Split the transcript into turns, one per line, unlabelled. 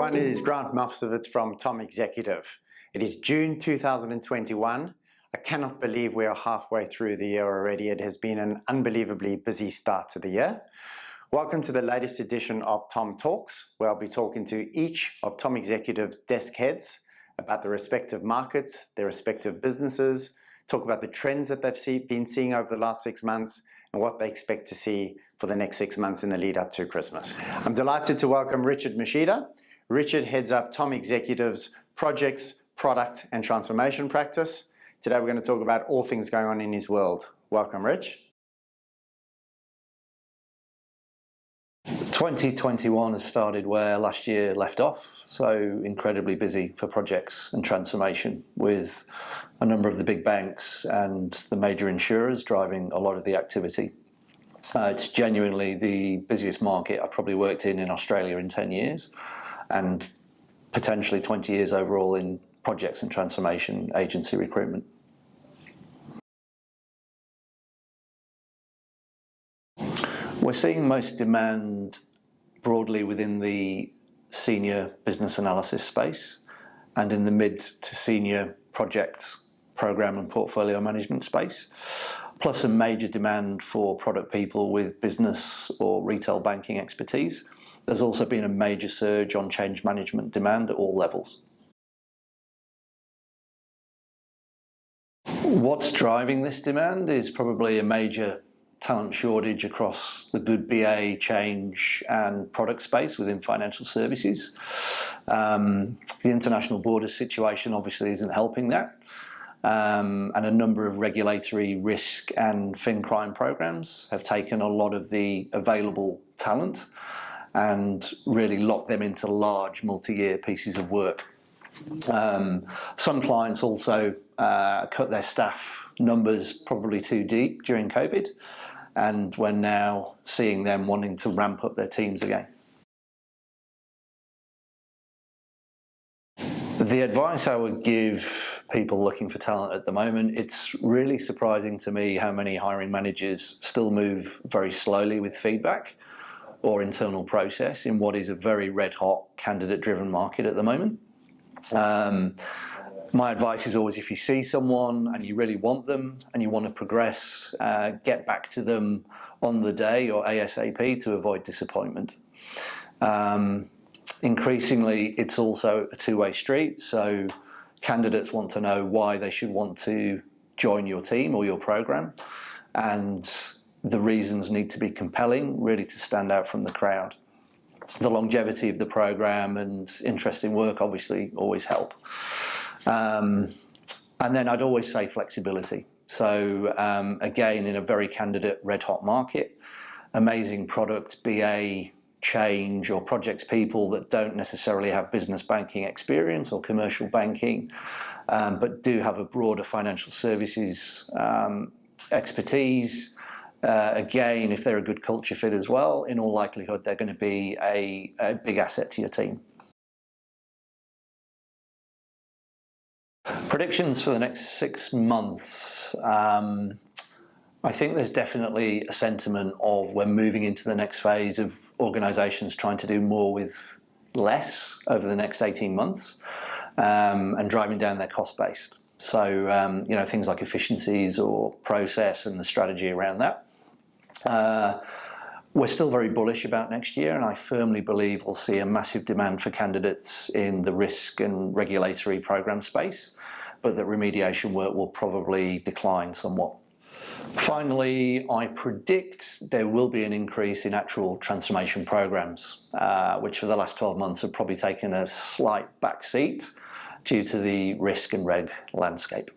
everyone, it is Grant Mofsowitz from Tom Executive. It is June 2021. I cannot believe we are halfway through the year already. It has been an unbelievably busy start to the year. Welcome to the latest edition of Tom Talks, where I'll be talking to each of Tom Executive's desk heads about the respective markets, their respective businesses, talk about the trends that they've been seeing over the last 6 months and what they expect to see for the next 6 months in the lead up to Christmas. I'm delighted to welcome Richard Mashida. Richard heads up Tom Executive's projects, product and transformation practice. Today we're going to talk about all things going on in his world. Welcome, Rich.
2021 has started where last year left off, so incredibly busy for projects and transformation, with a number of the big banks and the major insurers driving a lot of the activity. It's genuinely the busiest market I've probably worked in Australia in 10 years, and potentially 20 years overall in projects and transformation agency recruitment. We're seeing most demand broadly within the senior business analysis space and in the mid to senior project, program and portfolio management space, plus a major demand for product people with business or retail banking expertise. There's also been a major surge on change management demand at all levels. What's driving this demand is probably a major talent shortage across the good BA, change and product space within financial services. The international borders situation obviously isn't helping that. And a number of regulatory risk and fin crime programs have taken a lot of the available talent and really locked them into large multi-year pieces of work. Some clients also cut their staff numbers probably too deep during COVID, and we're now seeing them wanting to ramp up their teams again. The advice I would give people looking for talent at the moment, it's really surprising to me how many hiring managers still move very slowly with feedback or internal process in what is a very red-hot candidate-driven market at the moment. My advice is always, if you see someone and you really want them and you want to progress, get back to them on the day or ASAP to avoid disappointment. Increasingly, it's also a two-way street, so candidates want to know why they should want to join your team or your program, and the reasons need to be compelling, really to stand out from the crowd. The longevity of the program and interesting work obviously always help. And then I'd always say flexibility. So again, in a very candidate red hot market, amazing product, BA, change or projects people that don't necessarily have business banking experience or commercial banking, but do have a broader financial services expertise. Again, if they're a good culture fit as well, in all likelihood, they're going to be a big asset to your team. Predictions for the next 6 months. I think there's definitely a sentiment of we're moving into the next phase of organisations trying to do more with less over the next 18 months and driving down their cost base. So, things like efficiencies or process and the strategy around that. We're still very bullish about next year, and I firmly believe we'll see a massive demand for candidates in the risk and regulatory program space, but that remediation work will probably decline somewhat. Finally, I predict there will be an increase in actual transformation programs, which for the last 12 months have probably taken a slight backseat due to the risk and reg landscape.